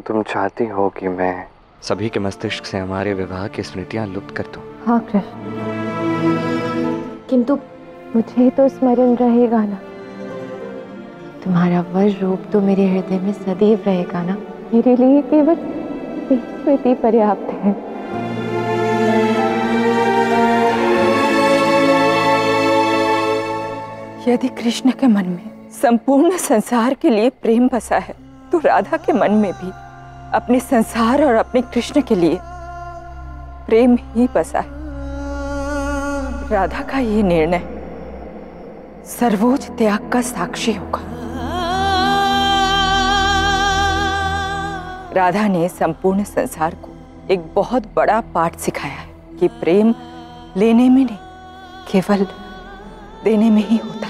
तुम चाहती हो कि मैं सभी के मस्तिष्क से हमारे विवाह की स्मृतियां लुप्त कर दूं? हाँ कृष्ण, किंतु मुझे तो स्मरण रहेगा ना। तुम्हारा वर रूप तो मेरे हृदय में सदैव रहेगा ना। मेरे लिए केवल एक स्मृति पर्याप्त है। यदि कृष्ण के मन में संपूर्ण संसार के लिए प्रेम बसा है, तो राधा के मन में भी अपने संसार और अपने कृष्ण के लिए प्रेम ही बसा है। राधा का ये निर्णय सर्वोच्च त्याग का साक्षी होगा। राधा ने संपूर्ण संसार को एक बहुत बड़ा पाठ सिखाया है कि प्रेम लेने में नहीं, केवल देने में ही होता है।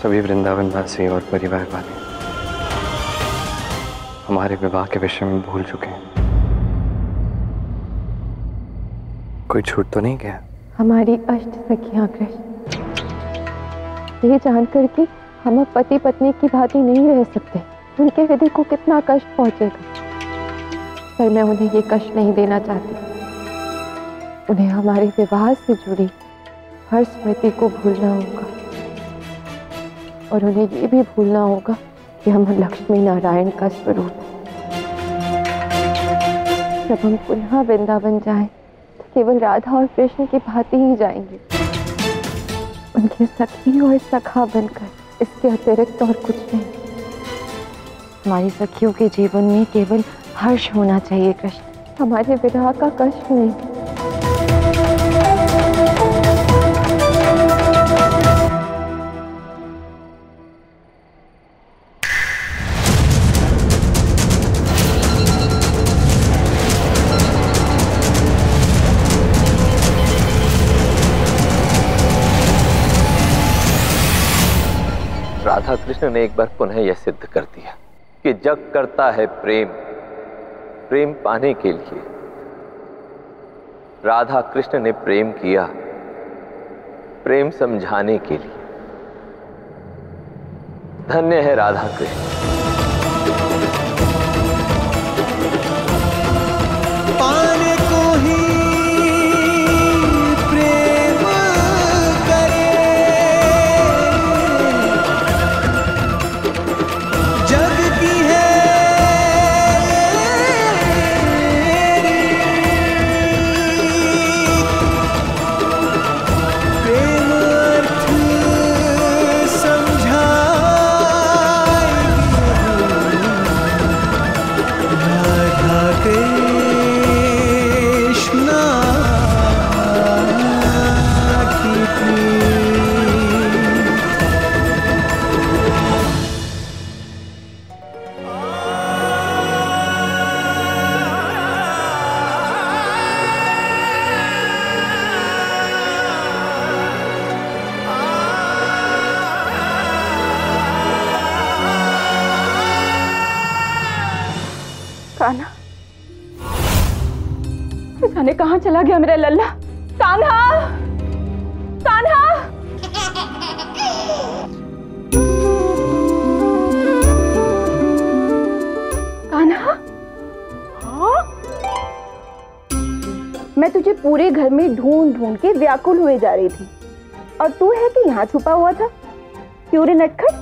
सभी वृंदावन वासी और परिवार वाले हमारे विवाह के विषय में भूल चुके हैं। कोई छूट तो नहीं गया? हमारी अष्ट सखियां कृष्ण, ये जानकर कि हम अब पति पत्नी की भांति नहीं रह सकते, उनके हृदय को कितना कष्ट पहुंचेगा। पर मैं उन्हें ये कष्ट नहीं देना चाहती। उन्हें हमारे विवाह से जुड़ी हर स्मृति को भूलना होगा और उन्हें ये भी भूलना होगा कि हम लक्ष्मी नारायण का स्वरूप हैं। जब हम पुनः वृंदावन जाएं, तो केवल राधा और कृष्ण की भांति ही जाएंगे, उनके सखी और सखा बनकर, इसके अतिरिक्त और कुछ नहीं। हमारी सखियों के जीवन में केवल हर्ष होना चाहिए कृष्ण, हमारे विरह का कष्ट नहीं। राधा कृष्ण ने एक बार पुनः यह सिद्ध कर दिया कि जग करता है प्रेम, प्रेम पाने के लिए। राधा कृष्ण ने प्रेम किया प्रेम समझाने के लिए। धन्य है राधा कृष्ण। पाने को ही प्रेम करे, जग की है प्रेम अर्थ समझाएगी राधा कृष्णा की कान्हा, जाने कहाँ चला गया मेरा लल्ला? कान्हा, कान्हा। कान्हा, हाँ? मैं तुझे पूरे घर में ढूंढ ढूंढ के व्याकुल हुए जा रही थी, और तू है कि यहाँ छुपा हुआ था? क्यों रे नटखट,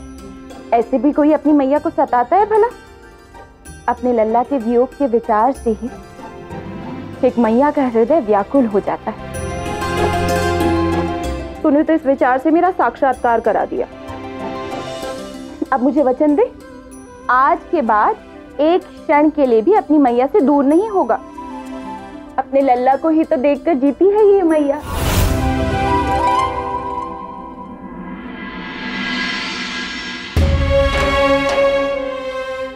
ऐसे भी कोई अपनी मैया को सताता है भला? अपने लल्ला के वियोग के विचार से ही एक मैया का हृदय व्याकुल हो जाता है। तूने तो इस विचार से मेरा साक्षात्कार करा दिया। अब मुझे वचन दे, आज के बाद एक क्षण के लिए भी अपनी मैया से दूर नहीं होगा। अपने लल्ला को ही तो देखकर जीती है ये मैया।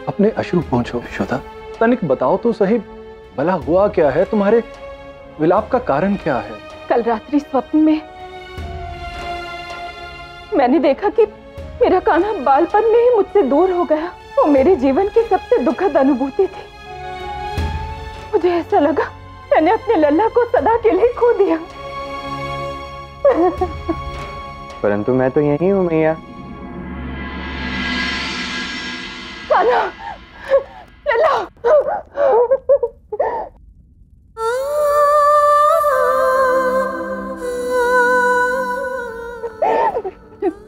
अपने अश्रु पहुंचो यशोदा, तनिक बताओ तो सही, भला हुआ क्या है? तुम्हारे विलाप का कारण क्या है? कल रात्रि स्वप्न में मैंने देखा कि मेरा कान्हा बालपन में ही मुझसे दूर हो गया। वो मेरे जीवन की सबसे दुखद अनुभूति थी। मुझे ऐसा लगा मैंने अपने लल्ला को सदा के लिए खो दिया। परंतु मैं तो यही हूँ मैया। कान्हा, लल्ला,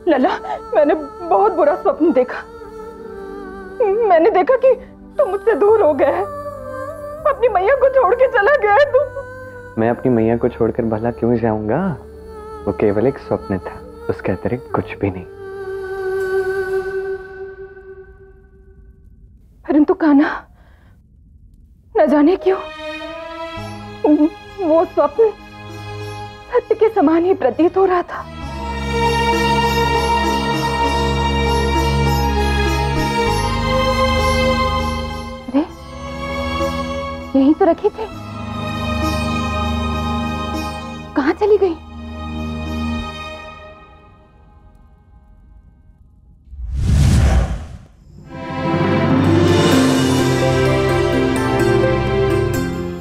लल्ला, मैंने बहुत बुरा स्वप्न देखा। मैंने देखा कि तुम मुझसे दूर हो गया है, अपनी मैया को छोड़ के चला गया है तुम। मैं अपनी मैया को छोड़कर भला क्यों जाऊंगा? वो केवल एक स्वप्न था, उसके अतिरिक्त कुछ भी नहीं। परंतु कान्हा, न जाने क्यों वो स्वप्न सत्य के समान ही प्रतीत हो रहा था। अरे, यहीं तो रखी थी, कहाँ चली गई?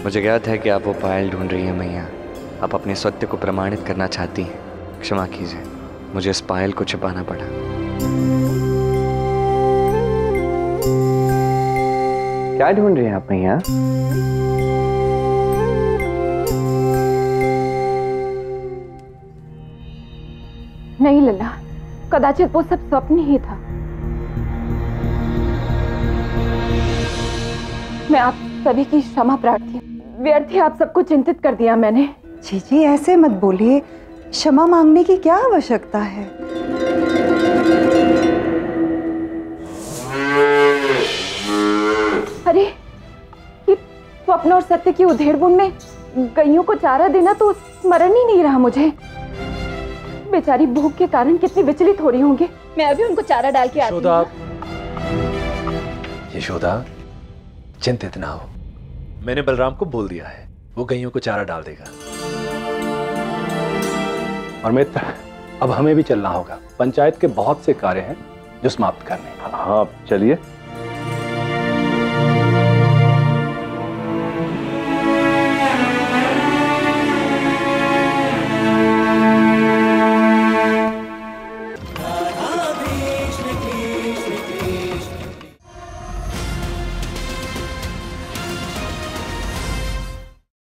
मुझे ज्ञात है कि आप वो पायल ढूंढ रही हैं मैया। आप अपने सत्य को प्रमाणित करना चाहती हैं। क्षमा कीजिए, मुझे इस पायल को छिपाना पड़ा। क्या ढूंढ रही हैं आप मैया? नहीं लल्ला, कदाचित वो सब स्वप्न ही था। मैं आप सभी की क्षमा प्रार्थी हूँ। व्यर्थ ही आप सबको चिंतित कर दिया मैंने। जी ऐसे मत बोलिए, क्षमा मांगने की क्या आवश्यकता है? अरे, ये स्वप्न और सत्य की उधेड़बुन में गैयों को चारा देना तो स्मरण ही नहीं रहा मुझे। बेचारी भूख के कारण कितनी विचलित हो रही होंगी। मैं अभी उनको चारा डाल के आती हूँ। यशोदा, चिंतित ना हो, मैंने बलराम को बोल दिया है, वो गैयों को चारा डाल देगा। और मित्र, अब हमें भी चलना होगा। पंचायत के बहुत से कार्य हैं जो समाप्त करने हैं। हाँ चलिए।